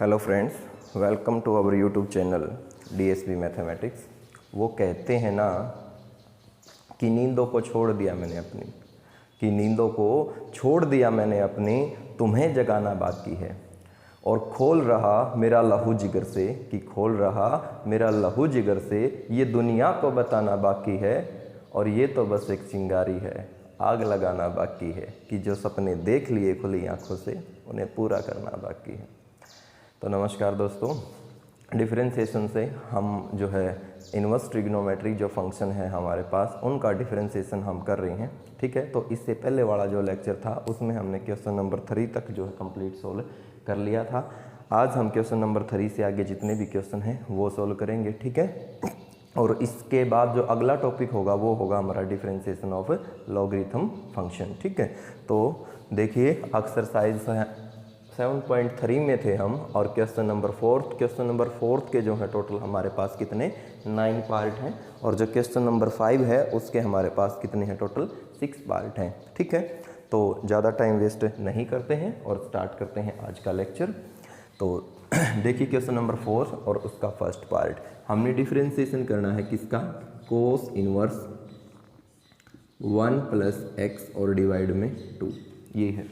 Hello friends, welcome to our YouTube channel DSB mathematics. वो कहते हैं ना कि नींदों को छोड़ दिया मैंने अपनी, तुम्हें जगाना बाकी है। और खोल रहा मेरा लहू जिगर से, ये दुनिया को बताना बाकी है। और ये तो बस एक चिंगारी है, आग लगाना बाकी है, कि जो सपने देख लिए खुली आंखों से उन्हें पूरा करना बाकी है। तो नमस्कार दोस्तों, डिफरेंशिएशन से हम जो है इन्वर्स ट्रिग्नोमेट्री जो फंक्शन है हमारे पास, उनका डिफरेंशिएशन हम कर रहे हैं। ठीक है, तो इससे पहले वाला जो लेक्चर था उसमें हमने क्वेश्चन नंबर 3 तक जो है कंप्लीट सोल्व कर लिया था। आज हम क्वेश्चन नंबर 3 से आगे जितने भी क्वेश्चन हैं वो सोल्व करेंगे। ठीक है, और इसके बाद जो अगला टॉपिक होगा वो होगा हमारा डिफरेंशिएशन ऑफ लॉगरिथम फंक्शन। ठीक है, तो देखिए एक्सरसाइज 7.3 में थे हम, और क्वेश्चन नंबर 4 के जो है टोटल हमारे पास कितने 9 पार्ट हैं, और जो क्वेश्चन नंबर 5 है उसके हमारे पास कितने हैं टोटल 6 पार्ट हैं। ठीक है, तो ज़्यादा टाइम वेस्ट नहीं करते हैं और स्टार्ट करते हैं आज का लेक्चर। तो देखिए क्वेश्चन नंबर 4 और उसका फर्स्ट पार्ट, हमने डिफरेंशिएशन करना है किसका, कोस इनवर्स 1 प्लस एक्स और डिवाइड में 2। ये है,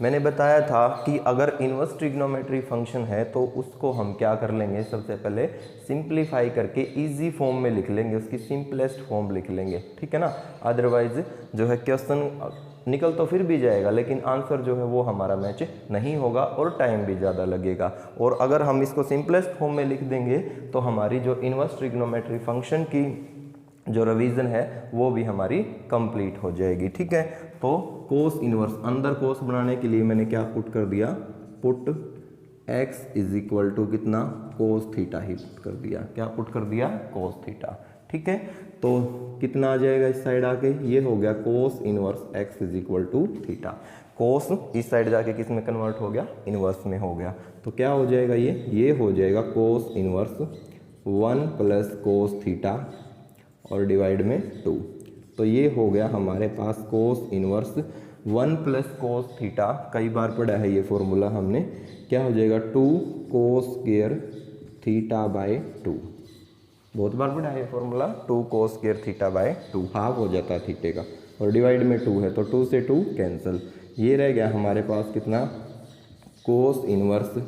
मैंने बताया था कि अगर इन्वर्स ट्रिग्नोमेट्री फंक्शन है तो उसको हम क्या कर लेंगे, सबसे पहले सिंप्लीफाई करके इजी फॉर्म में लिख लेंगे, उसकी सिंपलेस्ट फॉर्म लिख लेंगे। ठीक है ना, अदरवाइज जो है क्वेश्चन निकल तो फिर भी जाएगा लेकिन आंसर जो है वो हमारा मैच नहीं होगा और टाइम भी ज़्यादा लगेगा। और अगर हम इसको सिंपलेस्ट फॉर्म में लिख देंगे तो हमारी जो इन्वर्स ट्रिग्नोमेट्री फंक्शन की जो रिवीजन है वो भी हमारी कंप्लीट हो जाएगी। ठीक है, तो कोस इनवर्स, अंदर कोस बनाने के लिए मैंने क्या पुट कर दिया, put x is equal to कितना, कोस थीटा ही पुट कर दिया। क्या पुट कर दिया, कोस थीटा। ठीक है, तो कितना आ जाएगा इस साइड आके, ये हो गया cos inverse x is equal to theta. Cos इस साइड जाके किस में कन्वर्ट हो गया, इनवर्स में हो गया। तो क्या हो जाएगा, ये हो जाएगा cos inverse 1 plus cos theta और डिवाइड में 2। तो ये हो गया हमारे पास cos inverse 1 plus cos theta, कई बार पढ़ा है ये फॉर्मूला हमने, क्या हो जाएगा 2 कोस स्क्वायर थीटा बाय 2। बहुत बार पढ़ा है ये formula, 2 cos square theta by 2, half हो जाता है थीटे का, और डिवाइड में 2 है तो 2 से 2 कैंसिल। ये रह गया हमारे पास कितना, कोस inverse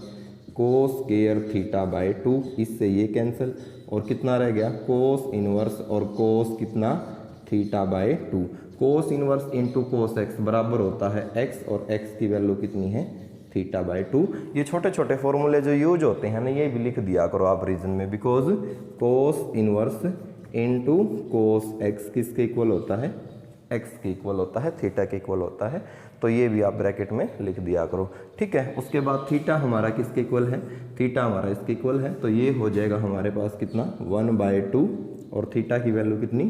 cos square theta by 2, इससे ये कैंसिल, और कितना रह गया कोस इनवर्स और कोस कितना theta by 2। Cos inverse into cos x बराबर होता है एक्स, और एक्स की वैल्यू कितनी है, थीटा बाय 2। ये छोटे छोटे फॉर्मूले जो यूज होते हैं ना, ये भी लिख दिया करो आप रीजन में, because cos inverse into cos x किसके इक्वल होता है, एक्स के इक्वल होता है, थीटा के इक्वल होता है। तो ये भी आप ब्रैकेट में लिख दिया करो। ठीक है, उसके बाद थीटा हमारा किसके इक्वल है, थीटा हमारा इसके इक्वल है, तो ये हो जाएगा हमारे पास कितना 1/2, और थीटा की वैल्यू कितनी,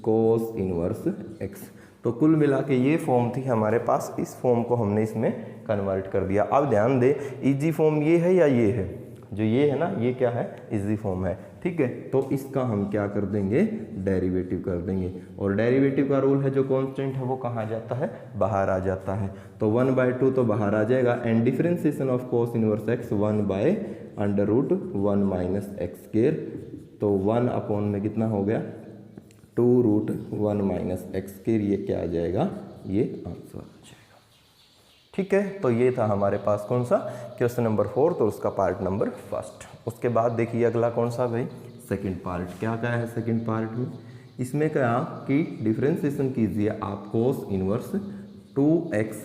कोस इनवर्स एक्स। तो कुल मिला के ये फॉर्म थी हमारे पास, इस फॉर्म को हमने इसमें कन्वर्ट कर दिया। अब ध्यान दे, इजी फॉर्म ये है या ये है, जो ये है ना, ये क्या है, इजी फॉर्म है। ठीक है, तो इसका हम क्या कर देंगे, डेरिवेटिव कर देंगे, और डेरिवेटिव का रूल है जो कांस्टेंट है वो कहाँ जाता है, बाहर आ जाता है। तो 1/2 तो बाहर आ जाएगा, and differentiation of cos inverse x 1/√1 minus x square, तो 1 अपॉन में कितना हो गया 2√1 माइनस एक्स स्क्वायर, ये क्या आ जाएगा, ये आंसर आ जाएगा। ठीक है, तो ये था हमारे पास कौन सा, क्वेश्चन नंबर 4, तो उसका पार्ट नंबर फर्स्ट। उसके बाद देखिए अगला कौन सा भाई, सेकंड पार्ट। क्या क्या है सेकंड पार्ट में, इसमें क्या कि डिफरेंशिएशन कीजिए आप कोस इनवर्स 2x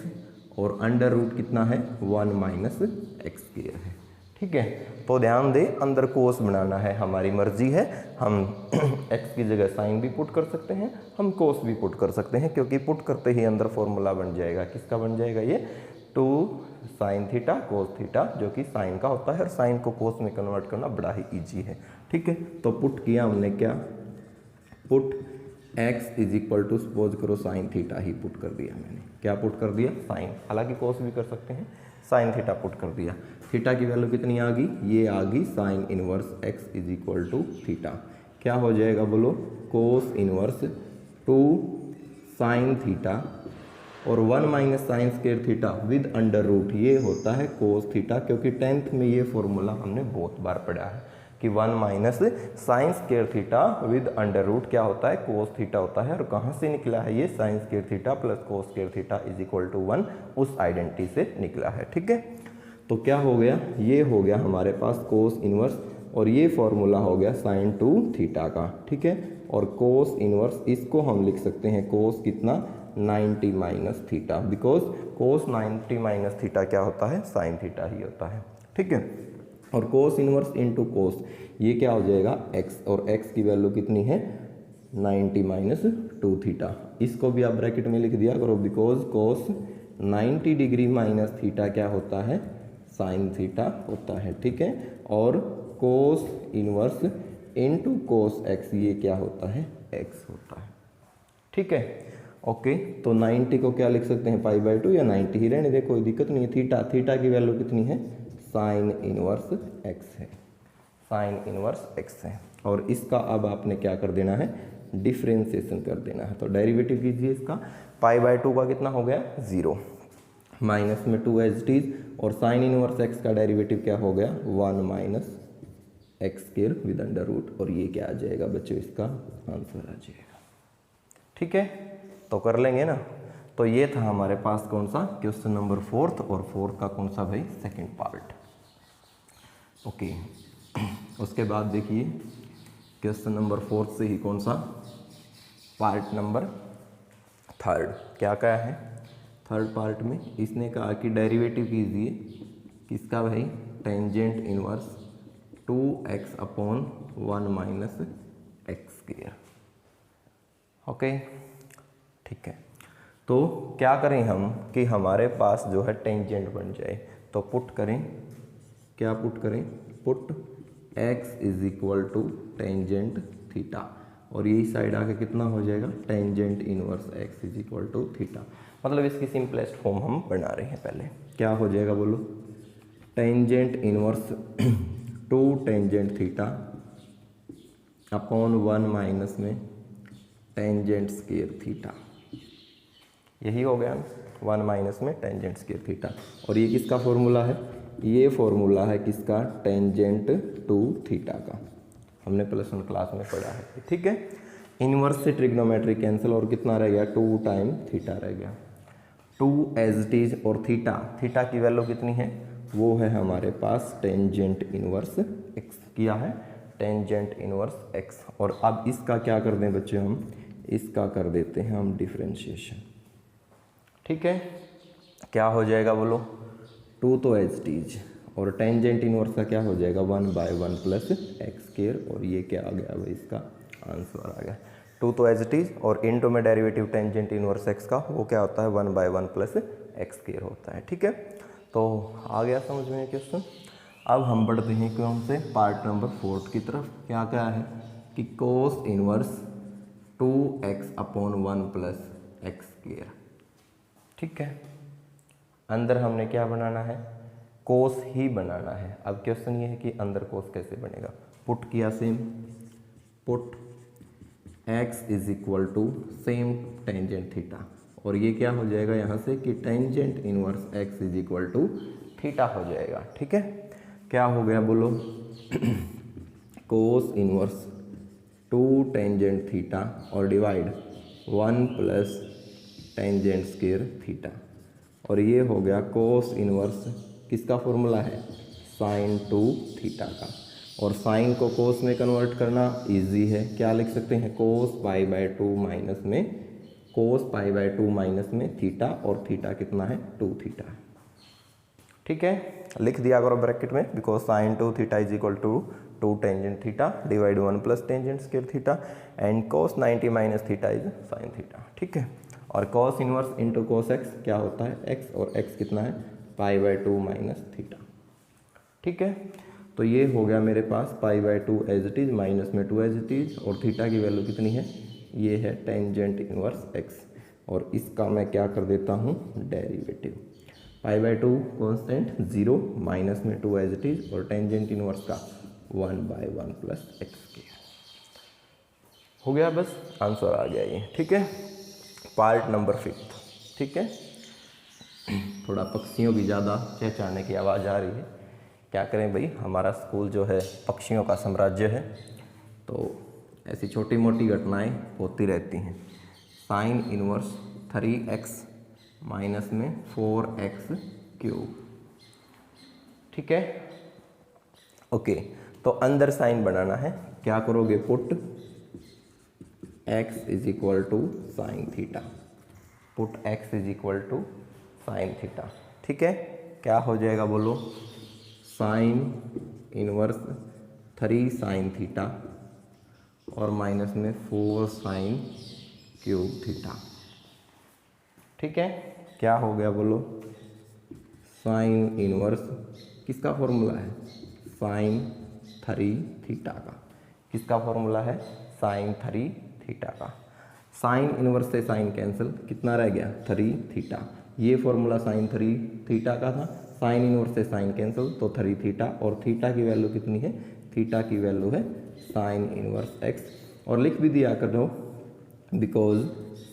और अंडर रूट कितना है 1 माइनस एक्स स्क्वायर है। ठीक है, तो ध्यान दे, अंदर कोस बनाना है, हमारी मर्जी है, हम x की जगह साइन भी पुट कर सकते हैं, हम कोस भी पुट कर सकते हैं, क्योंकि पुट करते ही अंदर फॉर्मूला बन जाएगा, किसका बन जाएगा, ये 2 साइन थीटा कोस थीटा, जो कि साइन का होता है, और साइन को कोस में कन्वर्ट करना बड़ा ही ईजी है। ठीक है, तो पुट किया हमने, क्या put x is equal to, suppose करो साइन थीटा ही पुट कर दिया मैंने, क्या पुट कर दिया, साइन, हालांकि कोस भी कर सकते हैं, साइन थीटा पुट कर दिया। थीटा की वैल्यू कितनी आ गई, ये आ गई sine inverse x is equal to theta. क्या हो जाएगा बोलो, कोस इनवर्स 2 साइन थीटा और 1 minus sine square theta with under root ये होता है कोस थीटा, क्योंकि 10th में ये फॉर्मूला हमने बहुत बार पढ़ा है कि 1 minus sine square theta with under root क्या होता है, कोस थीटा होता है। और कहाँ से निकला है ये, sine square theta plus cos square theta is equal to 1, उस आइडेंटिटी से निकला है। ठीक है, तो क्या हो गया, ये हो गया हमारे पास कोस इनवर्स, और ये फॉर्मूला हो गया साइन 2 थीटा का। ठीक है, और कोस इनवर्स इसको हम लिख सकते हैं कोस कितना, 90 minus theta, because cos 90 minus theta क्या होता है, साइन थीटा ही होता है। ठीक है, और कोस इनवर्स इनटू कोस ये क्या हो जाएगा x, और x की वैल्यू कितनी है 90 माइनस 2 थीटा। इसको भी आप ब्रैकेट में लिख दिया करो, because cos 90 degree minus theta क्या होता है, साइन थीटा होता है। ठीक है, और कोस इनवर्स इनटू कोस x ये क्या होता है, x होता है। ठीक है, ओके, तो 90 को क्या लिख सकते हैं, π/2 या 90 ही रहने दे, कोई दिक्कत नहीं है। थीटा, थीटा की वैल्यू कितनी है, साइन इनवर्स x है, साइन इनवर्स x है। और इसका अब आपने क्या कर देना है, डिफ्रेंसिएशन कर देना है। तो डेरिवेटिव कीजिए इसका, π/2 का कितना हो गया 0, माइनस में 2 एज इट इज, और साइन इनवर्स x का डेरिवेटिव क्या हो गया 1 minus x square with under root, और ये क्या आ जाएगा बच्चों, इसका आंसर आ जाएगा। ठीक है, तो कर लेंगे ना। तो ये था हमारे पास कौन सा, क्वेश्चन नंबर 4th, और 4 का कौन सा भाई, सेकंड पार्ट। ओके, उसके बाद देखिए क्वेश्चन नंबर 4 से ही कौन सा, पार्ट नंबर 3rd क्या क्या है। 3rd पार्ट में इसने कहा कि डेरिवेटिव कीजिए किसका भाई, tangent inverse 2x upon 1 minus x square. Okay, ठीक है, तो क्या करें हम कि हमारे पास जो है टेंजेंट बन जाए, तो पुट करें, क्या पुट करें, put x is equal to tangent theta, और यही साइड आके कितना हो जाएगा, tangent inverse x is equal to theta. मतलब इसकी सिंपलेस्ट फॉर्म हम बना रहे हैं। पहले क्या हो जाएगा बोलो, tangent inverse 2 tangent theta upon 1 minus में टेंजेंट स्क्वायर थीटा, यही हो गया 1 माइनस में टेंजेंट स्क्वायर थीटा। और ये किसका फॉर्मूला है, ये फॉर्मूला है किसका, टेंजेंट 2 थीटा का, हमने +1 क्लास में पढ़ा है। ठीक है, इनवर्स से ट्रिग्नोमेट्री कैंसिल, और कितना रह गया 2 टाइम थीटा रह गया, 2 एज इट इज, और थीटा, थीटा की वैल्यू कितनी है, वो है हमारे पास टेंजेंट इनवर्स x किया है, टेंजेंट इनवर्स x। और अब इसका क्या कर दें बच्चों, हम इसका कर देते हैं हम डिफरेंशिएशन। ठीक है, क्या हो जाएगा बोलो, 2 तो एज इट इज, और टेंजेंट इनवर्स का क्या हो जाएगा 1/1 प्लस एक्स स्क्वायर, और ये क्या आ गया भाई, इसका आंसर आ गया 2 तो एज इट इज, और इनटू में डेरिवेटिव टेंजेंट इनवर्स x का वो क्या होता है 1/1 प्लस एक्स स्क्वायर होता है। ठीक है, तो आ गया समझ में क्वेश्चन। अब हम बढ़ते हैं कौन से, पार्ट नंबर 4 की तरफ। क्या क्या है कि cos inverse 2x upon 1 plus x square. ठीक है, अंदर हमने क्या बनाना है, कोस ही बनाना है। अब क्वेश्चन ये है कि अंदर कोस कैसे बनेगा, पुट किया same, put x is equal to same tangent theta, और ये क्या हो जाएगा यहाँ से कि tangent inverse x is equal to theta हो जाएगा। ठीक है, क्या हो गया बोलो, कोस इनवर्स 2 टेंजेंट थीटा और divide 1 plus tangent square theta, और ये हो गया कोस इनवर्स किसका फॉर्मूला है, साइन 2 थीटा का। और साइन को कोस में कन्वर्ट करना इजी है, क्या लिख सकते हैं, कोस π/2 माइनस में, कोस π/2 माइनस में थीटा, और थीटा कितना है 2 थीटा। ठीक है, लिख दिया करो ब्रैकेट में, because sine 2 theta is equal to 2 tangent theta divide 1 plus tangent square theta, and cos 90 minus theta is sine theta. ठीक है, और cos inverse into cos x क्या होता है x, और x कितना है π/2 माइनस थीटा। ठीक है, तो ये हो गया मेरे पास π/2 एज इट इज, माइनस में 2 एज इट इज, और थीटा की वैल्यू कितनी है, ये है टेंजेंट इनवर्स x, और इसका मैं क्या कर देता हूँ डेरिवेटिव, π/2 कॉन्स्टेंट 0, माइनस में 2 एज इट इज, और टेंजेंट इनवर्स का 1/1 प्लस एक्स स्क्वायर हो गया, बस आंसर आ गया ये। ठीक है, पार्ट नंबर 5 ठीक है। थोड़ा पक्षियों की ज़्यादा चहचहाने की आवाज़ आ रही है, क्या करें भाई, हमारा स्कूल जो है पक्षियों का साम्राज्य है, तो ऐसी छोटी मोटी घटनाएं होती रहती हैं। साइन इनवर्स 3x माइनस में 4x क्यूब, ठीक है। ओके, तो अंदर साइन बनाना है, क्या करोगे, put x is equal to sine theta, put x is equal to sine theta, ठीक है। क्या हो जाएगा बोलो, साइन इनवर्स 3 साइन थीटा और माइनस में 4 साइन क्यूब थीटा, ठीक है। क्या हो गया बोलो, साइन इनवर्स किसका फॉर्मूला है, साइन 3 थीटा का, किसका फॉर्मूला है, साइन 3 थीटा का। साइन इनवर्स से साइन कैंसिल, कितना रह गया, 3 थीटा, ये फॉर्मूला साइन 3 थीटा का था। साइन इनवर्स से साइन कैंसिल तो 3 थीटा, और थीटा की वैल्यू कितनी है, थीटा की वैल्यू है साइन इनवर्स एक्स, और लिख भी दिया करो because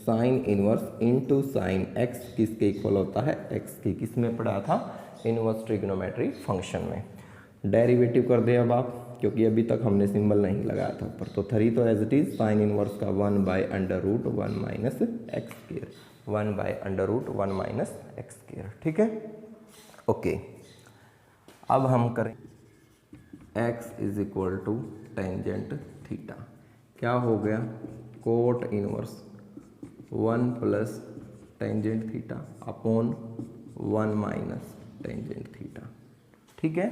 sine inverse into sine x किसके इक्वल होता है, एक्स की। किस में पढ़ा था, इनवर्स ट्रिग्नोमेट्री फंक्शन में। डेरिवेटिव कर दे अब आप, क्योंकि अभी तक हमने सिंबल नहीं लगाया था ऊपर, तो 3 तो as it is sine inverse का 1/√1 minus x square, 1/√1 minus x square, ठीक है। ओके, अब हम करें x is equal to tangent theta, क्या हो गया, cot inverse 1 plus tangent theta upon 1 minus tangent theta, ठीक है।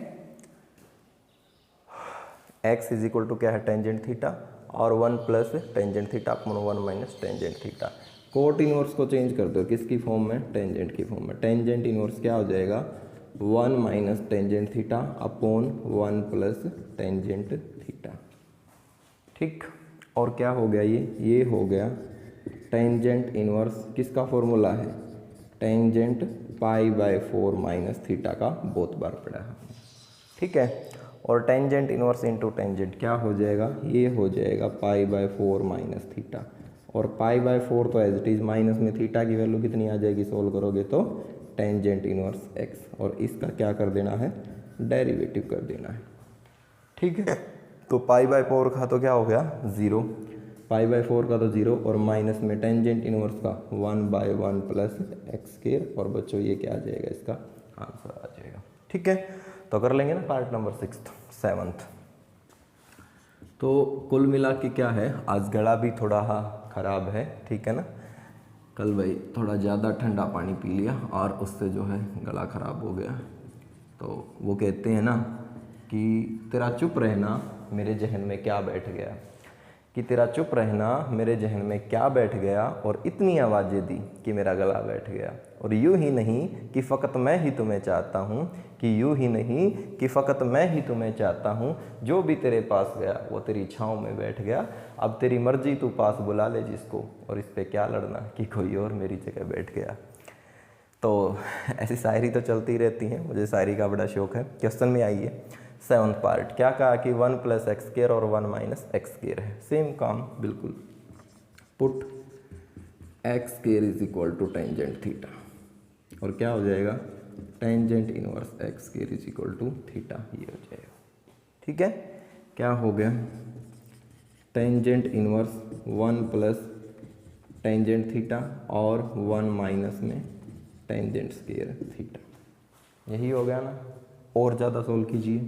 x इज इक्वल टू क्या है, टेंजेंट थीटा, और 1 plus tangent theta upon 1 minus tangent theta. Cot inverse को चेंज कर दो, किसकी फॉर्म में, टेंजेंट की फॉर्म में। टेंजेंट इनवर्स क्या हो जाएगा, 1 minus tangent theta upon 1 plus tangent theta, ठीक। और क्या हो गया, ये हो गया टेंजेंट इनवर्स, किसका फॉर्मूला है, टेंजेंट π/4 माइनस थीटा का बहुत बार पढ़ा है, ठीक है। और टेंजेंट इनवर्स इंटू टेंजेंट क्या हो जाएगा, ये हो जाएगा π/4 माइनस थीटा, और π/4 तो एज इट इज माइनस में थीटा की वैल्यू कितनी आ जाएगी, सोल्व करोगे तो टेंजेंट इनवर्स एक्स, और इसका क्या कर देना है, डेरिवेटिव कर देना है, ठीक है। तो π/4 का तो क्या हो गया 0, π/4 का तो 0, और माइनस में टेंजेंट इनवर्स का 1/1 प्लस एक्स स्क्वायर, और बच्चों ये क्या आ जाएगा, इसका आंसर आ जाएगा, ठीक है। तो कर लेंगे ना पार्ट नंबर 6th 7th। तो कुल मिला के क्या है, आज गला भी थोड़ा ख़राब है, ठीक है ना। कल भाई थोड़ा ज़्यादा ठंडा पानी पी लिया और उससे जो है गला ख़राब हो गया। तो वो कहते हैं ना कि तेरा चुप रहना मेरे जहन में क्या बैठ गया, कि तेरा चुप रहना मेरे जहन में क्या बैठ गया, और इतनी आवाज़ें दी कि मेरा गला बैठ गया। और यूँ ही नहीं कि फ़कत मैं ही तुम्हें चाहता हूँ, कि यूँ ही नहीं कि फ़कत मैं ही तुम्हें चाहता हूँ, जो भी तेरे पास गया वो तेरी छाँव में बैठ गया। अब तेरी मर्जी तू पास बुला ले जिसको, और इस पे क्या लड़ना कि कोई और मेरी जगह बैठ गया। तो ऐसी शायरी तो चलती रहती हैं, मुझे शायरी का बड़ा शौक़ है। क्वेश्चन में आइए 7th पार्ट, क्या कहा कि 1 प्लस एक्स स्क्वायर और 1 माइनस एक्स स्क्वायर है, सेम काम बिल्कुल। Put x square is equal to tangent theta, और क्या हो जाएगा, tangent inverse x square is equal to theta, ये हो जाएगा, ठीक है। क्या हो गया, tangent inverse 1 plus tangent theta और 1 माइनस में टेंजेंट स्क्वायर थीटा, यही हो गया ना। और ज़्यादा सोल्व कीजिए,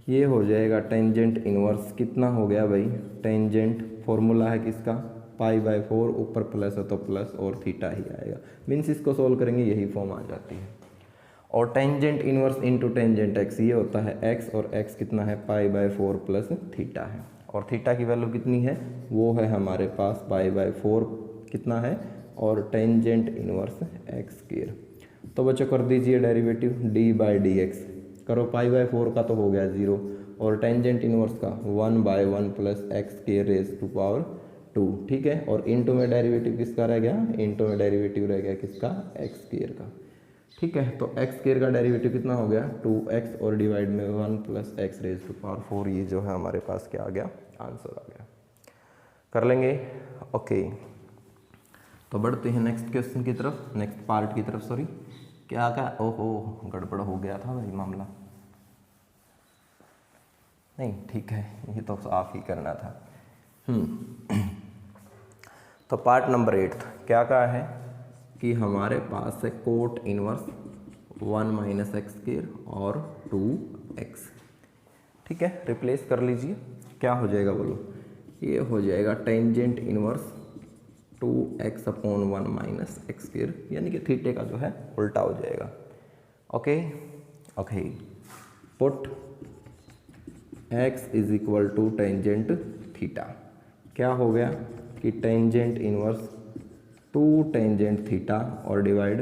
ये हो जाएगा टेंजेंट इनवर्स, कितना हो गया भाई, टेंजेंट फॉर्मूला है किसका, π/4, ऊपर प्लस है तो प्लस और थीटा ही आएगा, मीन्स इसको सोल्व करेंगे यही फॉर्म आ जाती है। और tangent inverse into tangent x, ये होता है एक्स, और एक्स कितना है, π/4 प्लस थीटा है, और थीटा की वैल्यू कितनी है, वो है हमारे पास π/4 कितना है, और टेंजेंट इनवर्स एक्स स्क्वायर। तो बच्चों कर दीजिए डेरिवेटिव, d/dx करो, π/4 का तो हो गया 0, और टेंजेंट इनवर्स का 1/1 plus x square raise to power 2, ठीक है। और इंटू में डेरिवेटिव किसका रह गया, इंटू में डेरिवेटिव रह गया किसका, एक्स स्क्वायर का, ठीक है। तो एक्स स्क्वायर का डेरिवेटिव कितना हो गया, 2x, और डिवाइड में 1 plus x raise to power 4, ये जो है हमारे पास क्या आ गया, आंसर आ गया। कर लेंगे, ओके। तो बढ़ते हैं नेक्स्ट क्वेश्चन की तरफ, नेक्स्ट पार्ट की तरफ। सॉरी, क्या ओहो गड़बड़ हो गया था भाई मामला। नहीं ठीक है, ये तो साफ ही करना था। तो पार्ट नंबर 8 क्या कहा है कि हमारे पास है coat inverse 1 minus x square और 2x। ठीक है, रिप्लेस कर लीजिए, क्या हो जाएगा बोलो। ये हो जाएगा tangent inverse 2x upon 1 minus x square, यानी कि थीटे का जो है उल्टा हो जाएगा। Okay okay, put x is equal to tangent theta. क्या हो गया कि टेंजेंट इनवर्स 2 टेंजेंट थीटा और divide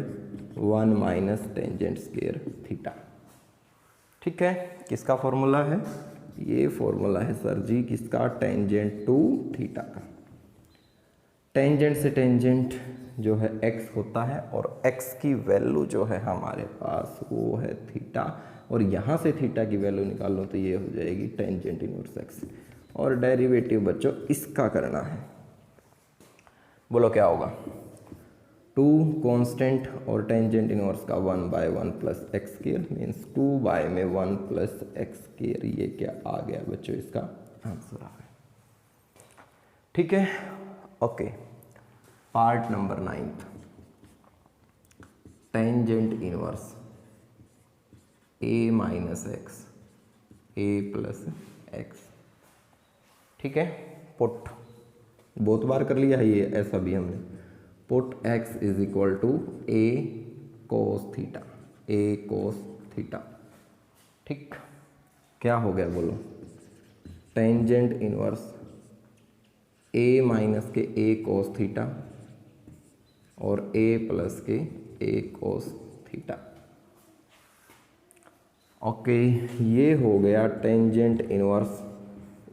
1 minus tangent square theta. ठीक है, किसका फॉर्मूला है? ये फॉर्मूला है सर जी किसका? टेंजेंट टू थीटा का। टेंजेंट से टेंजेंट जो है x होता है और x की वैल्यू जो है हमारे पास वो है थीटा, और यहाँ से थीटा की वैल्यू निकाल लो तो ये हो जाएगी टेंजेंट इनवर्स x। और डेरिवेटिव बच्चों इसका करना है, बोलो क्या होगा? 2 कांस्टेंट और टेंजेंट इनवर्स का 1/1 प्लस एक्स स्क्वायर मीन्स 2 में 1 प्लस एक्स स्क्वायर। ये क्या आ गया बच्चों? इसका आंसर आ गया। ठीक है, okay. Part number 9, tangent inverse a minus x a plus x. ठीक है, पुट बहुत बार कर लिया है ये, ऐसा भी हमने। Put x is equal to a cos theta, a cos theta. ठीक, क्या हो गया बोलो? टेंजेंट इनवर्स a माइनस के a कोस थीटा और a प्लस के a कोस थीटा। ओके, ये हो गया टेंजेंट इनवर्स,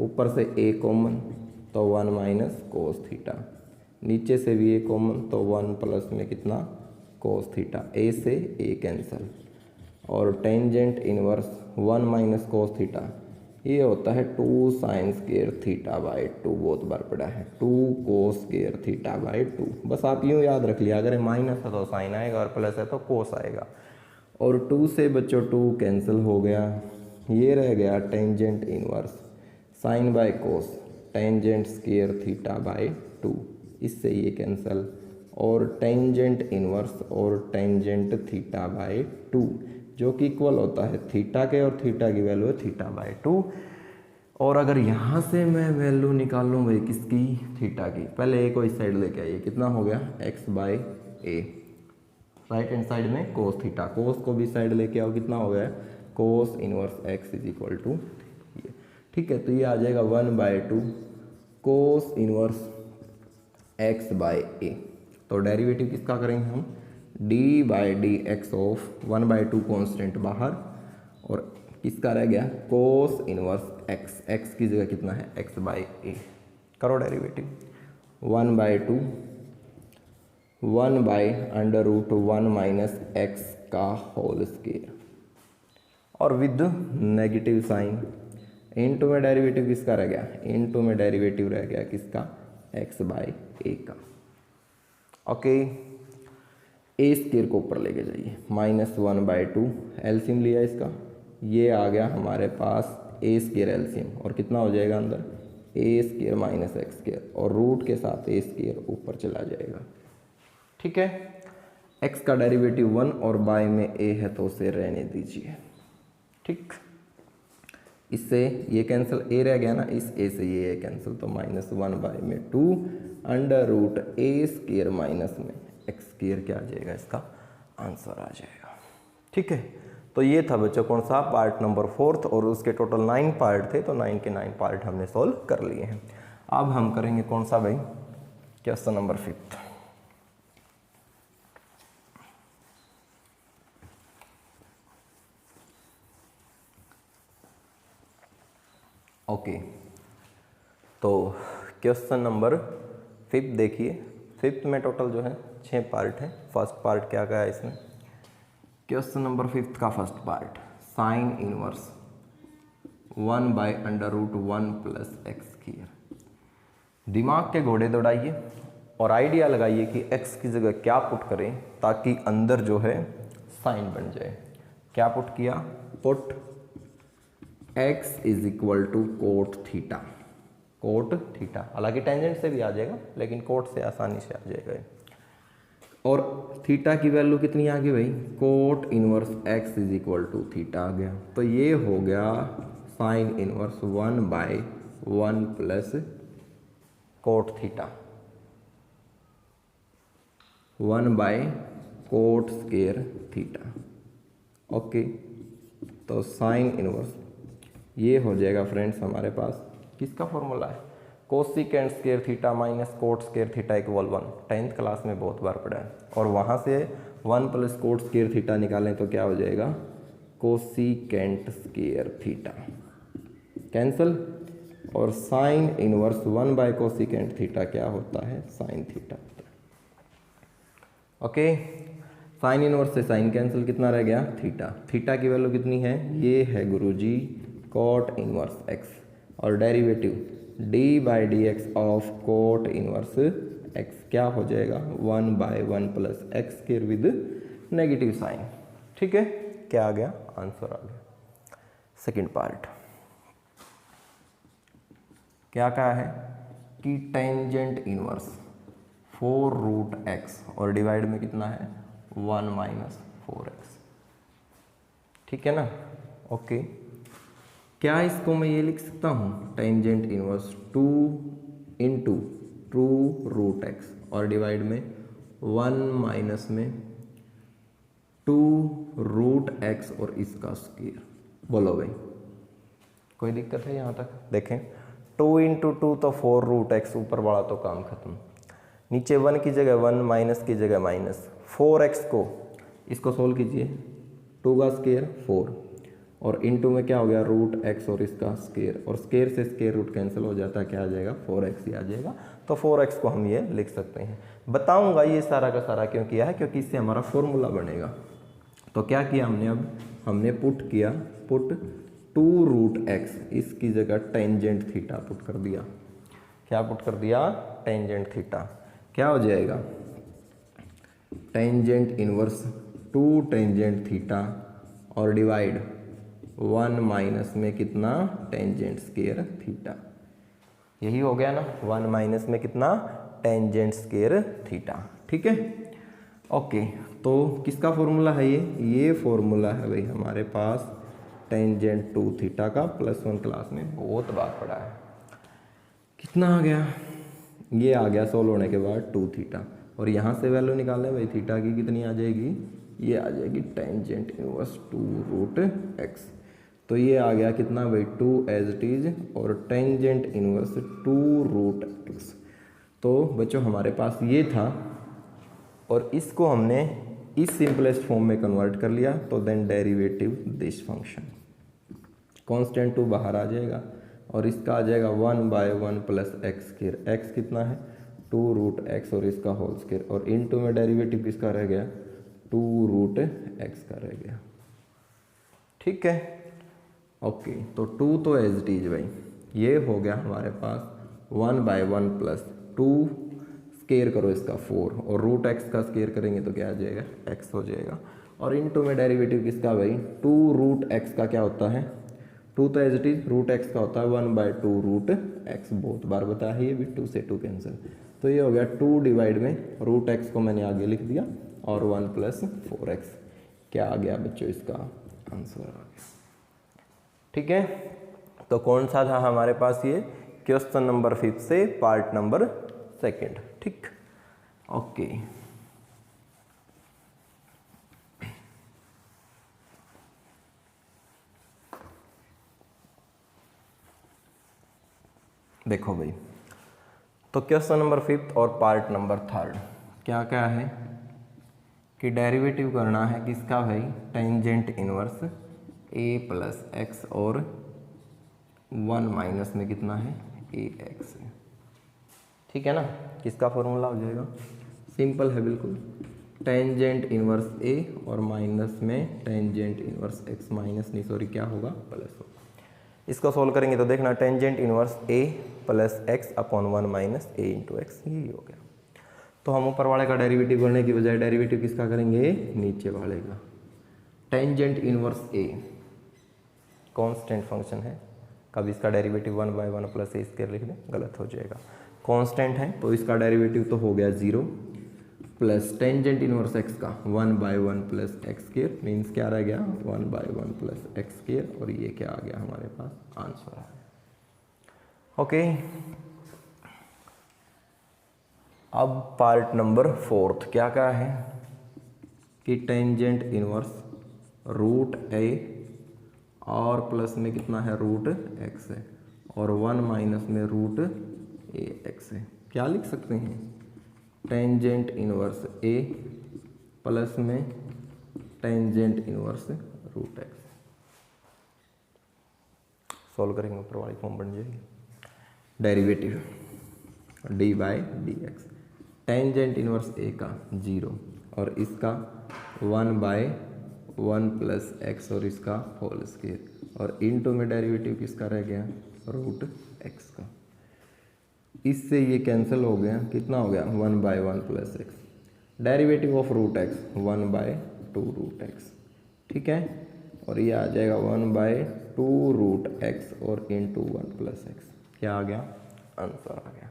ऊपर से a कॉमन तो 1 माइनस कोस थीटा, नीचे से भी a कॉमन तो 1 प्लस में कितना? Cos theta. a से a कैंसिल, और tangent inverse 1 minus cos theta ये होता है 2 साइन स्क्वायर थीटा बाई 2। बहुत बार पड़ा है 2 कोस स्क्वायर थीटा बाई 2। बस आप यूँ याद रख लिया, अगर माइनस है तो साइन आएगा और प्लस है तो कोस आएगा। और 2 से बच्चों 2 कैंसिल हो गया, ये रह गया tangent inverse sine by cos tangent square theta by 2, इससे ये कैंसिल, और टेंजेंट इनवर्स और टेंजेंट थीटा बाय 2 जो कि इक्वल होता है थीटा के, और थीटा की वैल्यू है थीटा बाय 2। और अगर यहाँ से मैं वैल्यू निकालूँ भाई किसकी? थीटा की। पहले a को इस साइड लेके आइए, कितना हो गया? x by A, right hand side में कोस थीटा, कोस को भी साइड लेके आओ, कितना हो गया? Cos inverse x is equal to ये। ठीक है, तो ये आ जाएगा 1/2 cos inverse x by a. तो डेरिवेटिव किसका करेंगे हम? d by D x of 1/2 constant बाहर, और किसका रह गया? कोस इनवर्स x, x की जगह कितना है? x by a. करो derivative, 1/2 1 by under root 1 minus x का होल स्क्वायर, और विद नेगेटिव साइन। इनटू में डेरिवेटिव किसका रह गया? इनटू में डेरिवेटिव रह गया किसका? x बाई ए का। ओके, ए स्क्वायर को ऊपर लेके जाइए, -1/2 एलसीएम लिया इसका, ये आ गया हमारे पास ए स्क्वायर एलसीएम, और कितना हो जाएगा अंदर? ए स्क्वायर माइनस एक्स स्क्वायर, और रूट के साथ ए स्क्वायर ऊपर चला जाएगा। ठीक है, x का डेरिवेटिव 1 और बाय में a है तो उसे रहने दीजिए। ठीक, इससे ये कैंसिल, a रह गया ना, इस a से ये कैंसिल, तो -1 बाय में 2 under root a square minus में एक्स स्क्वायर, क्या आ जाएगा? इसका आंसर आ जाएगा। ठीक है, तो ये था बच्चों कौन सा? पार्ट नंबर 4, और उसके टोटल 9 पार्ट थे, तो 9 के 9 पार्ट हमने सॉल्व कर लिए हैं। अब हम करेंगे कौन सा भाई? Question number 5। ओके, तो क्वेश्चन नंबर 5 देखिए। 5th में टोटल जो है 6 पार्ट है। फर्स्ट पार्ट क्या क्या है इसमें? क्वेश्चन नंबर 5 का first part, sine inverse 1 by under root 1 plus x square. दिमाग के घोड़े दौड़ाइए और आइडिया लगाइए कि x की जगह क्या पुट करें ताकि अंदर जो है साइन बन जाए। क्या पुट किया? Put x is equal to cot theta. Cot theta, हालांकि टेंजेंट से भी आ जाएगा लेकिन कोट से आसानी से आ जाएगा। और थीटा की वैल्यू कितनी आ गई भाई? Cot inverse x is equal to theta आ गया। तो ये हो गया sine inverse 1/1 plus cot theta, 1/कोट स्क्वायर थीटा। ओके, तो साइन इनवर्स ये हो जाएगा फ्रेंड्स हमारे पास किसका फॉर्मूला है? Cosecant square theta minus cot square theta equal 1। 10th class में बहुत बार पढ़ा है। और वहाँ से 1 प्लस कोट स्क्वायर थीटा निकालें तो क्या हो जाएगा? Cosecant square theta, cancel. और साइन इनवर्स 1/कोसिकेंट थीटा क्या होता है? Sine theta. Okay, sine inverse से साइन कैंसिल, कितना रह गया? थीटा। थीटा की वैल्यू कितनी है? ये है गुरुजी कोट इनवर्स x, और derivative d/dx of cot inverse x क्या हो जाएगा? 1/1 plus x square with negative sign. ठीक है, क्या आ गया? आंसर आ गया। सेकंड पार्ट क्या कहा है कि टेंजेंट इनवर्स 4√x और डिवाइड में कितना है? 1 माइनस 4x। ठीक है ना? ओके, क्या इसको मैं ये लिख सकता हूँ? टेंजेंट इनवर्स 2 इंटू 2√x और डिवाइड में 1 माइनस में 2√x और इसका स्क्वायर। बोलो भाई, कोई दिक्कत है यहाँ तक? देखें, 2 इंटू 2 तो 4√x, ऊपर वाला तो काम खत्म। नीचे 1 की जगह 1, माइनस की जगह माइनस। 4x को इसको सोल्व कीजिए, 2 का स्क्वायर 4 और इनटू में क्या हो गया? √x और इसका स्क्वायर, और स्क्वायर से स्क्वायर रूट कैंसिल हो जाता है, क्या आ जाएगा? 4x ही आ जाएगा। तो 4x को हम ये लिख सकते हैं। बताऊंगा ये सारा का सारा क्यों किया है, क्योंकि इससे हमारा फॉर्मूला बनेगा। तो क्या किया हमने? अब हमने पुट किया, पुट 2√x, इसकी जगह टेंजेंट थीटा पुट कर दिया। क्या पुट कर दिया? Tangent theta. क्या हो जाएगा? टेंजेंट इनवर्स 2 टेंजेंट थीटा और डिवाइड 1 माइनस में कितना? Tangent square theta. यही हो गया ना? 1 माइनस में कितना? Tangent square theta. ठीक है, ओके। तो किसका फॉर्मूला है ये? ये फॉर्मूला है भाई हमारे पास टेंजेंट 2 थीटा का, +1 क्लास में बहुत बार पढ़ा है। कितना आ गया? ये आ गया सोल्व होने के बाद 2 थीटा, और यहाँ से वैल्यू निकालने भाई थीटा की कितनी आ जाएगी? ये आ जाएगी टेंजेंट इनवर्स 2√x। तो ये आ गया कितना भाई? 2 एज इट इज, और टेंजेंट इनवर्स 2√x। तो बच्चों हमारे पास ये था और इसको हमने इस सिंपलेस्ट फॉर्म में कन्वर्ट कर लिया। तो then derivative this function, constant 2 बाहर आ जाएगा और इसका आ जाएगा 1/1 प्लस एक्स स्क्वायर। एक्स कितना है? 2√x और इसका होल स्क्वायर, और इनटू में डेरिवेटिव किसका रह गया? 2√x का रह गया। ठीक है, ओके। तो 2 तो एज इट इज भाई, ये हो गया हमारे पास 1/1 प्लस 2 स्क्वायर करो इसका 4, और √x का स्क्वायर करेंगे तो क्या आ जाएगा? x हो जाएगा। और इनटू में डेरिवेटिव किसका भाई? 2√x का क्या होता है? 2 तो एज इट इज, √x का होता है 1/2√x। बहुत बार बताया है ये भी, 2 से 2 कैंसिल। तो ये हो गया 2 डिवाइड में √x को मैंने आगे लिख दिया और 1 प्लस 4x। क्या आ गया बच्चों? इसका आंसर आ गया। ठीक है, तो कौन सा था हमारे पास? ये क्वेश्चन नंबर 5 से पार्ट नंबर 2। ठीक, ओके। देखो भाई, तो क्वेश्चन नंबर 5 और पार्ट नंबर 3 क्या क्या है कि डेरिवेटिव करना है किसका भाई? Tangent inverse a plus X और 1 माइनस में कितना है? ax। ठीक है ना? किसका फॉर्मूला हो जाएगा? सिंपल है बिल्कुल, टेंजेंट इनवर्स a और माइनस में टेंजेंट इनवर्स x, माइनस नहीं सॉरी क्या होगा? प्लस होगा। इसको सोल्व करेंगे तो देखना tangent inverse a plus x upon 1 minus a into x, यही हो गया। तो हम ऊपर वाले का डेरिवेटिव करने की बजाय डेरिवेटिव किसका करेंगे, नीचे वाले का। Tangent inverse a constant function है, कब इसका डेरिवेटिव 1/1 प्लस ए स्क्वायर लिख दें, गलत हो जाएगा। कांस्टेंट है तो इसका डेरिवेटिव तो हो गया 0 प्लस टेंजेंट इनवर्स एक्स का 1/1 प्लस एक्स स्क्वायर मीन्स क्या रह गया 1/1 प्लस एक्स स्क्वायर, और ये क्या आ गया हमारे पास आंसर आ गया। ओके, अब पार्ट नंबर 4 क्या क्या है कि टेंजेंट इनवर्स रूट ए और प्लस में कितना है रूट एक्स है, और 1 माइनस में रूट ए एक्स है। क्या लिख सकते हैं, टेंजेंट इनवर्स ए प्लस में tangent inverse root X. Solve करेंगे ऊपर वाली फॉर्म बन जाएगी। Derivative D by D X, tangent inverse A का 0 और इसका 1/1 प्लस एक्स और इसका होल स्क्वायर, और इनटू में डेरिवेटिव किसका रह गया रूट एक्स का। इससे ये कैंसिल हो गया, कितना हो गया 1/1 plus x, derivative of root x 1/2 root x, ठीक है, और ये आ जाएगा 1/2 रूट एक्स और इंटू 1 प्लस एक्स, क्या आ गया आंसर आ गया।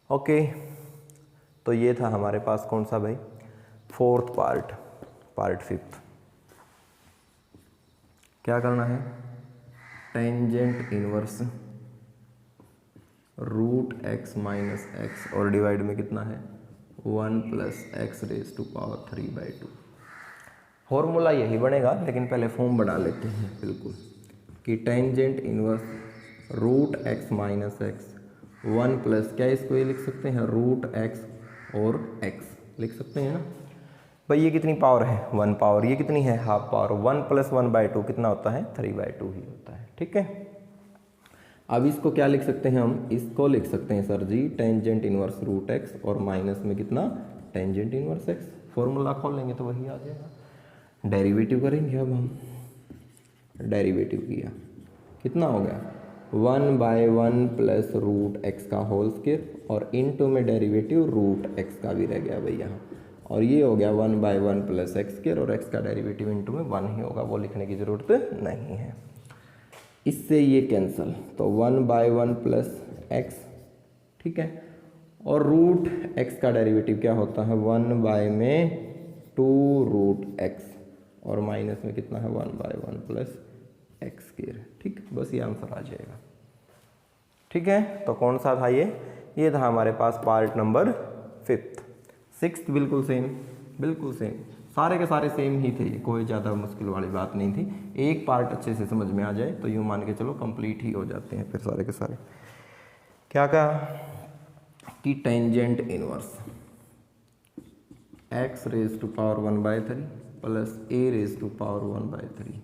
ओके, तो ये था हमारे पास कौन सा भाई 4th पार्ट 5th। क्या करना है, tangent inverse root x minus x और डिवाइड में कितना है 1 plus x raise to power 3/2। Formula यही बनेगा, लेकिन पहले फॉर्म बना लेते हैं बिल्कुल कि tangent inverse root x minus x 1 plus, क्या इसको ये लिख सकते हैं रूट एक्स और एक्स लिख सकते हैं ना भाई। ये कितनी पावर है 1 पावर, ये कितनी है हाफ पावर, 1 प्लस 1/2 कितना होता है 3/2 ही होता है, ठीक है। अब इसको क्या लिख सकते हैं हम, इसको लिख सकते हैं सर जी टेंजेंट इनवर्स रूट एक्स और माइनस में कितना टेंजेंट इनवर्स एक्स। फॉर्मूला खोल लेंगे तो वही आ जाएगा। डेरिवेटिव करेंगे, अब हम डेरिवेटिव किया कितना हो गया 1/1 प्लस रूट एक्स का होल स्क्वायर, और इनटू में डेरिवेटिव रूट एक्स का भी रह गया भाई यहाँ, और ये हो गया 1/1 प्लस एक्स स्क्वायर, और एक्स का डेरिवेटिव इनटू में 1 ही होगा, वो लिखने की ज़रूरत नहीं है। इससे ये कैंसिल, तो 1/1 प्लस एक्स, ठीक है, और रूट एक्स का डेरिवेटिव क्या होता है 1/2 रूट एक्स, और माइनस में कितना है 1/1 प्लस एक्स स्क्वायर, ठीक, बस ये आंसर आ जाएगा, ठीक है। तो कौन सा था ये था हमारे पास पार्ट नंबर 5th। 6th बिल्कुल सेम, सारे के सारे सेम ही थे, कोई ज़्यादा मुश्किल वाली बात नहीं थी। एक पार्ट अच्छे से समझ में आ जाए तो यूँ मान के चलो कंप्लीट ही हो जाते हैं फिर सारे के सारे। क्या कहा कि tangent inverse x raise to power 1/3 plus a raise to power 1/3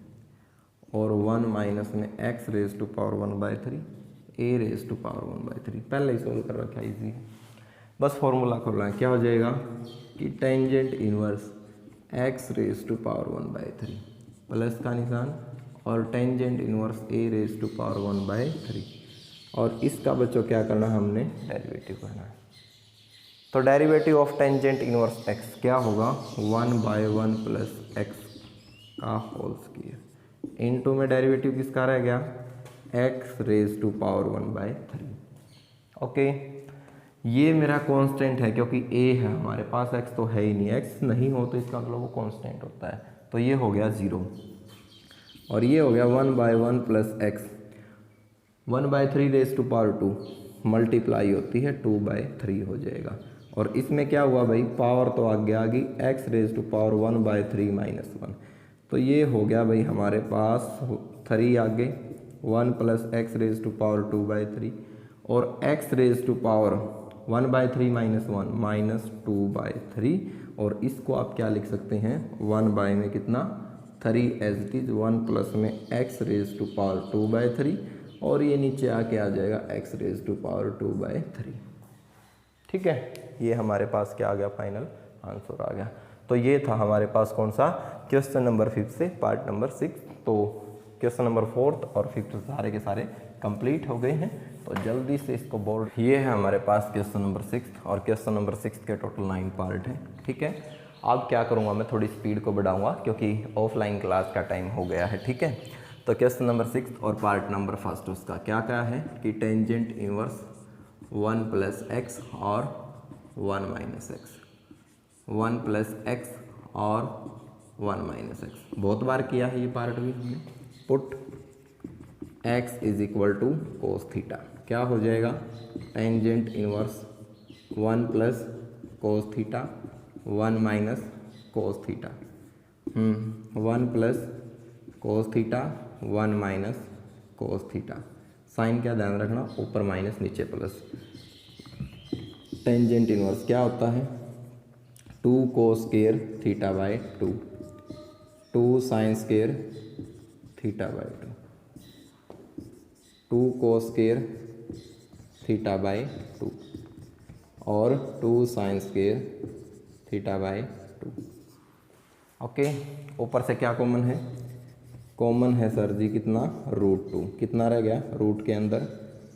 और 1 माइनस में x raise to power 1/3 a raise to power 1/3, पहले ही सोल्व कर रखा है, इजी है, बस फॉर्मूला खोलना है। क्या हो जाएगा कि tangent inverse x raise to power 1/3 plus का निशान और tangent inverse a raise to power 1/3, और इसका बच्चों क्या करना हमने डेरिवेटिव करना है। तो derivative of tangent inverse x क्या होगा 1/1 प्लस एक्स का होल स्क्वायर, इनटू में डेरिवेटिव किसका रह गया x raise to power 1/3। Okay, ये मेरा कांस्टेंट है क्योंकि a है हमारे पास, x तो है ही नहीं, x नहीं हो तो इसका मतलब वो कांस्टेंट होता है, तो ये हो गया 0 और ये हो गया 1/1 plus x 1/3 raise to power 2 multiply होती है 2/3 हो जाएगा, और इसमें क्या हुआ भाई पावर तो आगे आ गई x raise to power 1/3 minus 1, तो ये हो गया भाई हमारे पास 3 आगे 1 plus x raise to power 2/3 और x raise to power 1/3 minus 1 minus 2/3, और इसको आप क्या लिख सकते हैं 1 में कितना 3 एज इट इज 1 प्लस में x रेज टू पावर 2/3 और ये नीचे आके आ जाएगा x रेज टू पावर 2/3, ठीक है। ये हमारे पास क्या आ गया फाइनल आंसर आ गया। तो ये था हमारे पास कौन सा क्वेश्चन नंबर 5 से पार्ट नंबर 6। तो क्वेश्चन नंबर 4 और 5 सारे के सारे कंप्लीट हो गए हैं। तो तो जल्दी से इसको बोर्ड, ये है हमारे पास क्वेश्चन नंबर 6 और क्वेश्चन नंबर 6 के टोटल 9 पार्ट हैं। ठीक है, अब क्या करूँगा मैं, थोड़ी स्पीड को बढ़ाऊँगा क्योंकि ऑफलाइन क्लास का टाइम हो गया है। ठीक है, तो क्वेश्चन नंबर 6 और पार्ट नंबर फर्स्ट उसका क्या क्या है कि टेंजेंट इनवर्स 1 + x और 1 - x, 1 + x और 1 - x, बहुत बार किया है ये पार्ट भी हमने। पुट x = cos थीटा, क्या हो जाएगा, tangent inverse 1 + cos theta 1 - cos theta, 1 + cos theta 1 - cos theta. Sign क्या ध्यान रखना, ऊपर माइनस नीचे प्लस। टेंजेंट इनवर्स क्या होता है, 2 cos² θ/2, 2 sin² θ/2, 2 cos² θ/2 और 2 sin² θ/2। ओके, ऊपर से क्या कॉमन है, कॉमन है सर जी कितना, √2, कितना रह गया रूट के अंदर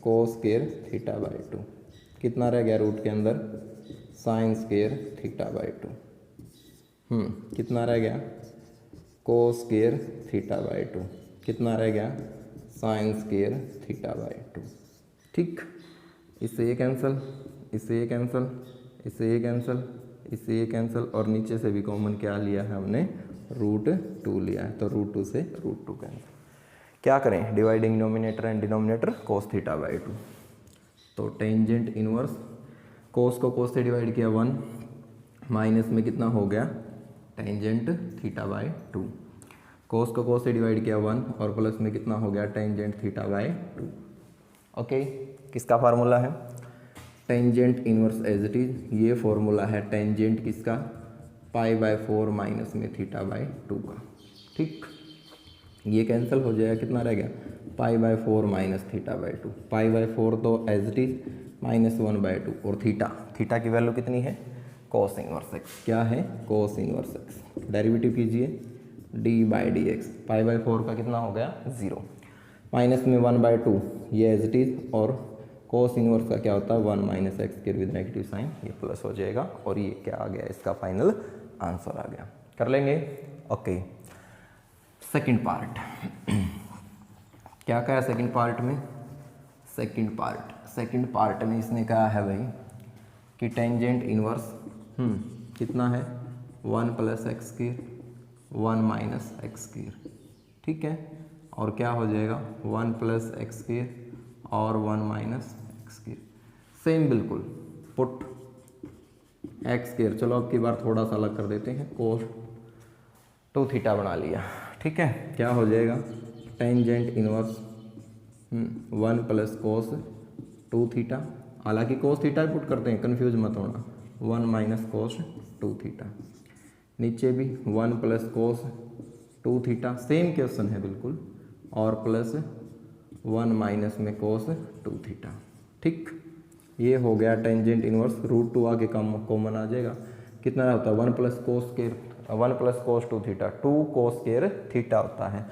cos² θ/2, कितना रह गया रूट के अंदर sin² θ/2, कितना रह गया cos² θ/2, कितना रह गया sin² θ/2। ठीक, इससे ये कैंसिल, इससे ये कैंसिल, इससे ये कैंसिल, इससे ये कैंसिल और नीचे से भी कॉमन क्या लिया है हमने, √2 लिया है, तो √2 से √2 कैंसिल। क्या करें, dividing numerator and denominator cos θ/2, तो टेंजेंट इनवर्स cos को cos से डिवाइड किया 1, माइनस में कितना हो गया टेंजेंट θ/2, cos को cos से डिवाइड किया 1 और प्लस में कितना हो गया टेंजेंट θ/2। ओके, किसका फार्मूला है, tangent inverse as it is, ये फॉर्मूला है टेंजेंट किसका, π/4 माइनस में θ/2 का। ठीक, ये कैंसिल हो जाएगा, कितना रह गया π/4 माइनस θ/2, π/4 तो एज इट इज -1/2 और थीटा की वैल्यू कितनी है, cos इनवर्स x, क्या है cos इनवर्स x। डेरिवेटिव कीजिए d/dx, π/4 का कितना हो गया 0, माइनस में 1/2 ये एज इट इज और cos इनवर्स का क्या होता है 1 - x विद नेगेटिव साइन, ये प्लस हो जाएगा और ये क्या आ गया, इसका फाइनल आंसर आ गया। कर लेंगे। ओके, सेकंड पार्ट क्या कहा सेकंड पार्ट में, सेकंड पार्ट में इसने कहा है भाई कि टेंजेंट इनवर्स कितना है 1 + x², 1 - x²। ठीक है, और क्या हो जाएगा 1 + x² और 1 - x², सेम बिल्कुल। पुट x², चलो अब की बार थोड़ा सा अलग कर देते हैं, cos 2 थीटा बना लिया। ठीक है, क्या हो जाएगा टेंजेंट इनवर्स 1 + cos 2 थीटा, हालांकि cos थीटा पुट करते हैं, कंफ्यूज मत होना, 1 - cos 2 थीटा, नीचे भी 1 + cos 2 थीटा, सेम क्वेश्चन है बिल्कुल, और प्लस 1 माइनस में cos 2 थीटा। ठीक, ये हो गया टेंजेंट इनवर्स, √2 आगे कॉमन आ जाएगा, कितना होता है 1 + cos 2 थीटा, 2 cos² थीटा होता है,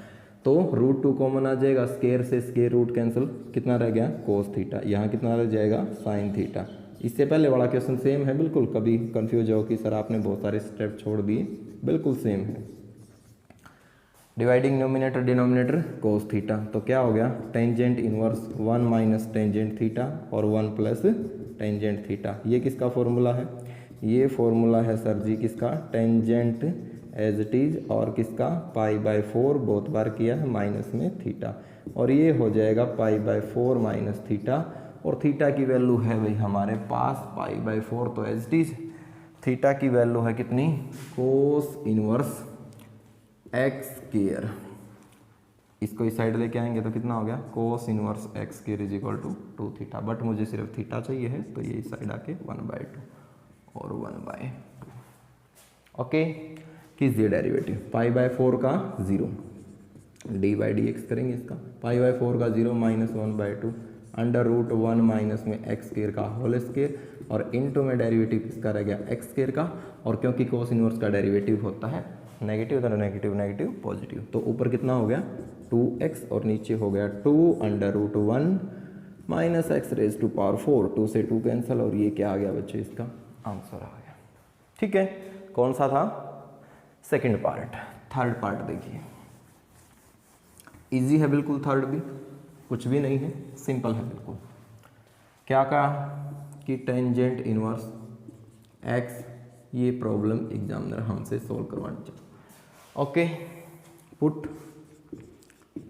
तो √2 कॉमन आ जाएगा, स्केयर से स्केयर रूट कैंसिल, कितना रह गया cos थीटा, यहाँ कितना रह जाएगा sin थीटा। इससे पहले वाला क्वेश्चन सेम है बिल्कुल, कभी कंफ्यूज हो कि सर आपने बहुत सारे स्टेप छोड़ दिए, बिल्कुल सेम है। Dividing nominator denominator cos theta, तो क्या हो गया टेंजेंट इनवर्स 1 - टेंजेंट थीटा और 1 + टेंजेंट थीटा। ये किसका फॉर्मूला है, ये फॉर्मूला है सर जी किसका, टेंजेंट एज इट इज और किसका π/4, बहुत बार किया है माइनस में थीटा, और ये हो जाएगा π/4 माइनस थीटा, और थीटा की वैल्यू है भाई हमारे पास π/4, तो एज इट इज थीटा की वैल्यू है कितनी, cos इनवर्स x², इसको इस साइड लेके आएंगे तो कितना हो गया cos inverse x² = 2 theta, but मुझे सिर्फ थीटा चाहिए है, तो ये इस साइड आके 1/2 और 1/2। ओके, कीजिए डेरिवेटिव, π/4 का 0, d/dx करेंगे इसका, π/4 का 0 -1/2 √1 माइनस में x² का होल स्क्वायर, और इनटू में डेरिवेटिव किसका रह गया x² का, और क्योंकि cos इनवर्स का डेरिवेटिव होता है नेगेटिव, तो नेगेटिव नेगेटिव पॉजिटिव, तो ऊपर कितना हो गया 2x और नीचे हो गया 2 √1 minus X raise to power 4, 2 से 2 कैंसिल, और ये क्या आ गया बच्चे, इसका आंसर आ गया। ठीक है, कौन सा था, सेकंड पार्ट। थर्ड पार्ट देखिए, इजी है बिल्कुल, थर्ड भी कुछ भी नहीं है, सिंपल है बिल्कुल। क्या कहा कि टेंजेंट इनवर्स एक्स, ये प्रॉब्लम एग्जामिनर हमसे सॉल्व करवानी चाहिए। Okay, put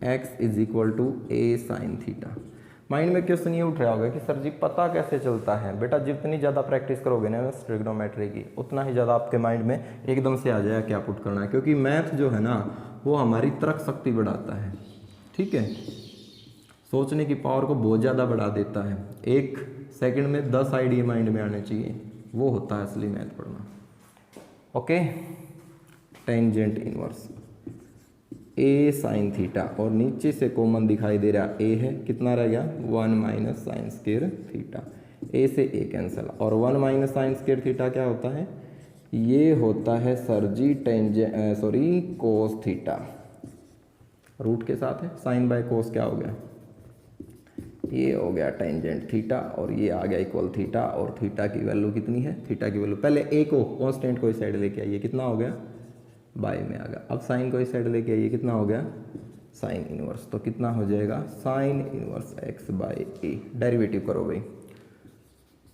X is equal to A sine theta. Mind में क्वेश्चन ये उठ रहा होगा कि सर जी पता कैसे चलता है। बेटा जितनी ज़्यादा प्रैक्टिस करोगे ना ट्रिग्नोमेट्री की, उतना ही ज़्यादा आपके माइंड में एकदम से आ जाएगा क्या पुट करना है, क्योंकि मैथ जो है ना वो हमारी तर्क शक्ति बढ़ाता है। ठीक है, सोचने की पावर को बहुत ज़्यादा बढ़ा देता है। एक सेकंड में 10 आइडिया माइंड में आने चाहिए, वो होता है असली मैथ पढ़ना। ओके, टेंजेंट इनवर्स ए साइन थीटा, और नीचे से कॉमन दिखाई दे रहा ए है, कितना रह गया 1 माइनस साइन स्क्वायर थीटा, ए से ए कैंसिल, और 1 माइनस साइन स्क्वायर थीटा क्या होता है, ये होता है सर जी कोस थीटा, रूट के साथ है, साइन बाय कोस क्या हो गया, ये हो गया टेंजेंट थीटा, और ये आ गया इक्वल थीटा, और थीटा की वैल्यू कितनी है, थीटा की वैल्यू पहले ए को कांस्टेंट को इस साइड लेके आइए, कितना हो गया बाय में आ गया, अब साइन को इस साइड लेके आइए, कितना हो गया साइन इनवर्स, तो कितना हो जाएगा sine inverse X by A, derivative करो भाई,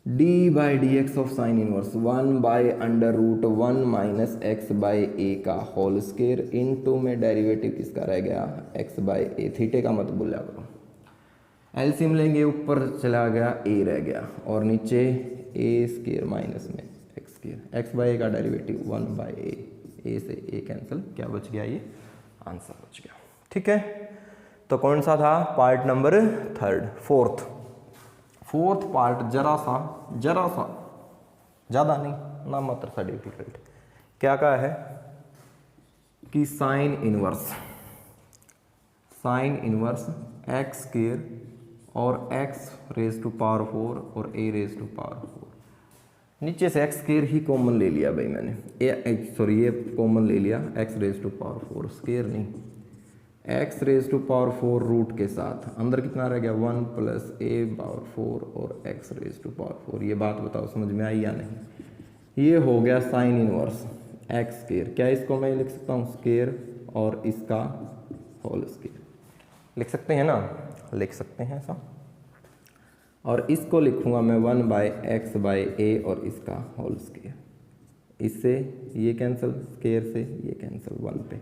D by D x of sine inverse 1 by under root 1 minus X by A का होल स्क्वायर, इनटू में डेरिवेटिव किसका रह गया एक्स बाय ए, थीटे का मत भूला करो, एलसीएम लेंगे ऊपर चला गया ए रह गया, और नीचे ए स्क्वायर माइनस में x square, x by A का डेरिवेटिव 1 बाय ए से ए कैंसिल, क्या बच गया, ये आंसर बच गया। ठीक है, तो कौन सा था part number third. Fourth part जरा सा ज़्यादा नहीं ना मात्र सा डिफिकल्ट। क्या कहा है कि साइन इनवर्स एक्स स्क्वायर और एक्स रेज टू पावर 4 और ए रेज टू पावर 4, नीचे से एक्स स्क्वायर ही कॉमन ले लिया भाई मैंने, ये कॉमन ले लिया, X raise to power 4 square नहीं, X raise to power 4 root के साथ, अंदर कितना रह गया 1 प्लस ए पावर 4 और एक्स रेज टू पावर 4, ये बात बताओ समझ में आई या नहीं। ये हो गया साइन इनवर्स एक्स स्क्वायर, क्या इसको मैं लिख सकता हूँ स्क्वायर और इसका होल स्क्वायर, लिख सकते हैं ना, लिख सकते हैं ऐसा, और इसको लिखूंगा मैं 1 बाय एक्स बाय ए और इसका होल स्क्वायर, इससे ये कैंसिल, स्क्वायर से ये कैंसिल, 1 पे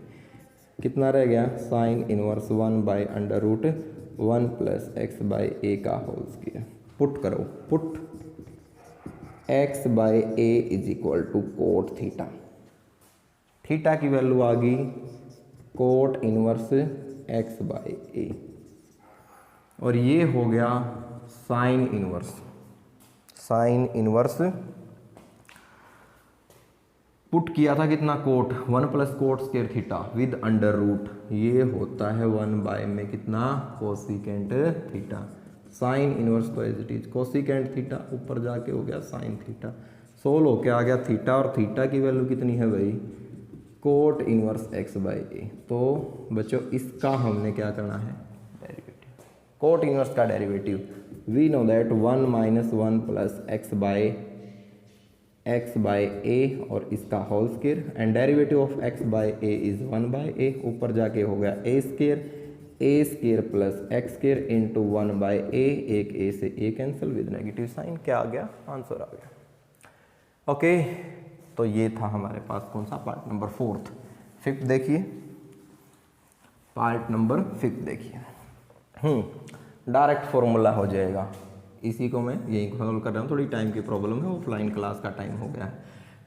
कितना रह गया sine inverse 1 by under root 1 plus X by A का होल स्क्वायर। पुट करो, put X by A is equal to cot theta, theta की वैल्यू आ गई cot inverse X by A, और ये हो गया साइन इनवर्स पुट किया था कितना cot 1 plus cot square theta with under root, ये होता है 1 बाय में कितना कोसिकेंट थीटा, साइन इनवर्स तो as it is cosecant theta, ऊपर जाके हो गया साइन थीटा, सोल होके आ गया थीटा, और थीटा की वैल्यू कितनी है भाई cot inverse X by A. तो बच्चों इसका हमने क्या करना है डेरिवेटिव, कोट इनवर्स का derivative, we know that 1 minus 1 plus X by A और इसका whole square, and derivative of X by A is 1 by A, ऊपर जाके हो गया A square plus x square into 1 by A, एक A से A cancel with negative sign, क्या आ गया आंसर आ गया। ओके, तो ये था हमारे पास कौन सा पार्ट नंबर फोर्थ। फिफ्थ देखिए, पार्ट नंबर फिफ्थ देखिए, डायरेक्ट फॉर्मूला हो जाएगा, इसी को मैं यही सॉल्व कर रहा हूँ, थोड़ी टाइम की प्रॉब्लम है, ऑफलाइन क्लास का टाइम हो गया है।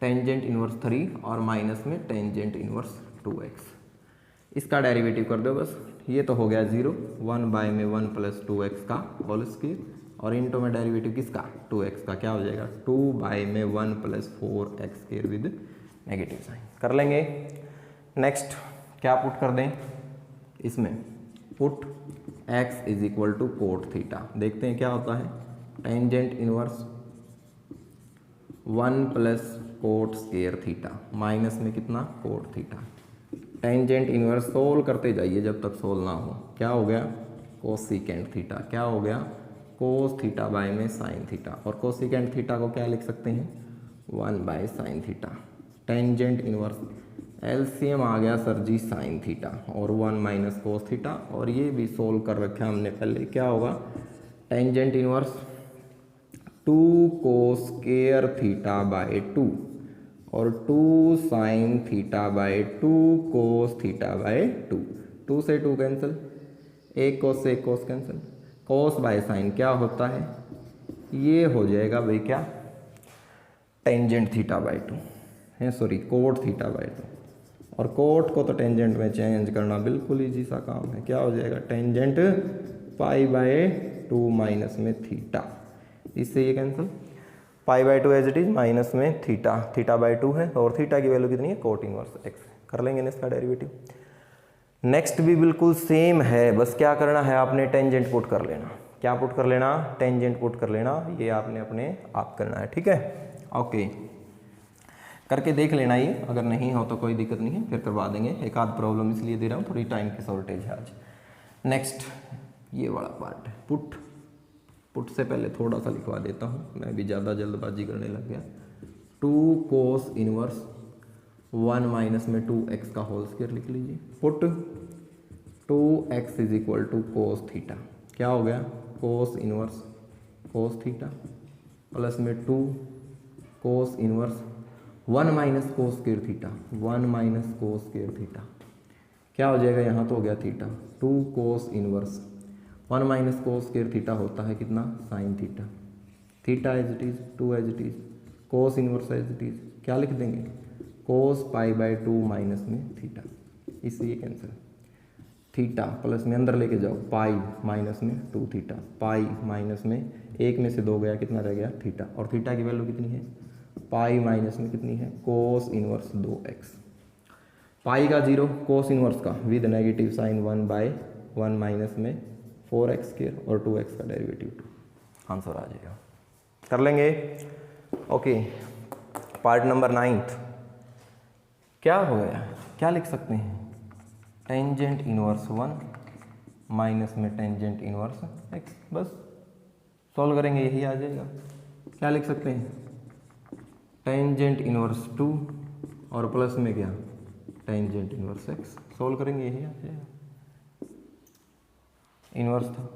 टेंजेंट इनवर्स 3 और माइनस में टेंजेंट इनवर्स 2x, इसका डेरिवेटिव कर दो बस, ये तो हो गया 0, 1 बाय में 1 प्लस 2x का होल स्क्वायर, और इनटू में डेरिवेटिव किसका 2x का, क्या हो जाएगा 2 बाय में 1 प्लस 4x square with negative sign, कर लेंगे। नेक्स्ट क्या पुट कर दें इसमें, put x is equal to cot theta, देखते हैं क्या होता है, tangent inverse 1 plus cot square theta minus में कितना cot theta, tangent inverse solve करते जाइए जब तक सोल्व ना हो, क्या हो गया कोसिकेंट थीटा, क्या हो गया कोस थीटा बाय में साइन थीटा, और कोसिकेंट थीटा को क्या लिख सकते हैं 1 by sine theta. Tangent inverse LCM आ गया सर जी साइन थीटा और 1 माइनस कोस थीटा, और ये भी सोल्व कर रखा है हमने पहले। क्या होगा tangent inverse 2 cos square theta by 2 और 2 sine theta by 2 cos theta by 2। 2 से 2 कैंसिल, एक कोस से एक cos cancel, cos by sine क्या होता है, ये हो जाएगा भाई क्या टेंजेंट थीटा बाय 2 है, सॉरी कोट थीटा बाय 2। और कोट को तो टेंजेंट में चेंज करना बिल्कुल ईजी सा काम है। क्या हो जाएगा टेंजेंट पाई बाय 2 माइनस में थीटा, इससे ये cancel, pi by 2 as it is minus में थीटा, थीटा बाय 2 है और थीटा की वैल्यू कितनी है कोट इनवर्स एक्स। कर लेंगे ना इसका डेरिवेटिव। नेक्स्ट भी बिल्कुल सेम है, बस क्या करना है आपने टेंजेंट पुट कर लेना। क्या पुट कर लेना टेंजेंट पुट कर लेना, ये आपने अपने आप करना है, ठीक है। ओके करके देख लेना, ये अगर नहीं हो तो कोई दिक्कत नहीं है, फिर करवा देंगे। एक आध प्रॉब्लम इसलिए दे रहा हूँ, थोड़ी टाइम की शॉर्टेज है आज। नेक्स्ट ये वाला पार्ट है पुट। पुट से पहले थोड़ा सा लिखवा देता हूँ, मैं भी ज़्यादा जल्दबाजी करने लग गया। 2 कोस इनवर्स 1 माइनस में 2x का होल स्क्वायर लिख लीजिए। Put 2x is equal to cos theta, क्या हो गया cos inverse cos theta plus में 2 cos inverse 1 minus cos square theta, 1 minus cos square theta क्या हो जाएगा, यहाँ तो हो गया theta. 2 cos inverse 1 minus cos square theta होता है कितना sine theta, theta as it is 2 as it is, cos inverse as it is क्या लिख देंगे कोस पाई बाय 2 माइनस में थीटा, इससे ये कैंसिल। थीटा प्लस में अंदर लेके जाओ पाई माइनस में 2 थीटा, पाई माइनस में एक में से 2 गया कितना रह गया थीटा, और थीटा की वैल्यू कितनी है पाई माइनस में कितनी है कोस इनवर्स 2x। पाई का 0 कोस इनवर्स का with negative sign 1 by 1 minus में 4x स्क्वायर और 2x का डेरिवेटिव 2, आंसर आ जाएगा। कर लेंगे। ओके पार्ट नंबर 9 क्या हो गया, क्या लिख सकते हैं टेंजेंट इनवर्स 1 माइनस में टेंजेंट इनवर्स x, बस सॉल्व करेंगे यही आ जाएगा। क्या लिख सकते हैं टेंजेंट इनवर्स 2 और प्लस में क्या टेंजेंट इनवर्स x, सॉल्व करेंगे यही आ जाएगा। इनवर्स था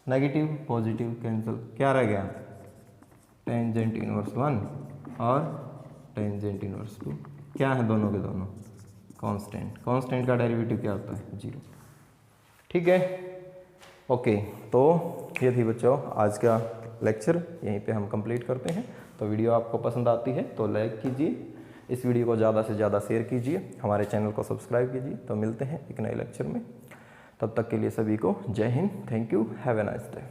नेगेटिव पॉजिटिव कैंसिल, क्या रह गया टेंजेंट इनवर्स 1 और टेंजेंट इनवर्स 2, क्या है दोनों के दोनों कांस्टेंट, कांस्टेंट का डेरिवेटिव क्या होता है 0, ठीक है। ओके तो ये थी बच्चों आज का लेक्चर, यहीं पे हम कंप्लीट करते हैं। तो वीडियो आपको पसंद आती है तो लाइक कीजिए, इस वीडियो को ज़्यादा से ज़्यादा शेयर कीजिए, हमारे चैनल को सब्सक्राइब कीजिए। तो मिलते हैं एक नए लेक्चर में, तब तक के लिए सभी को जय Hind, thank you, have a nice day.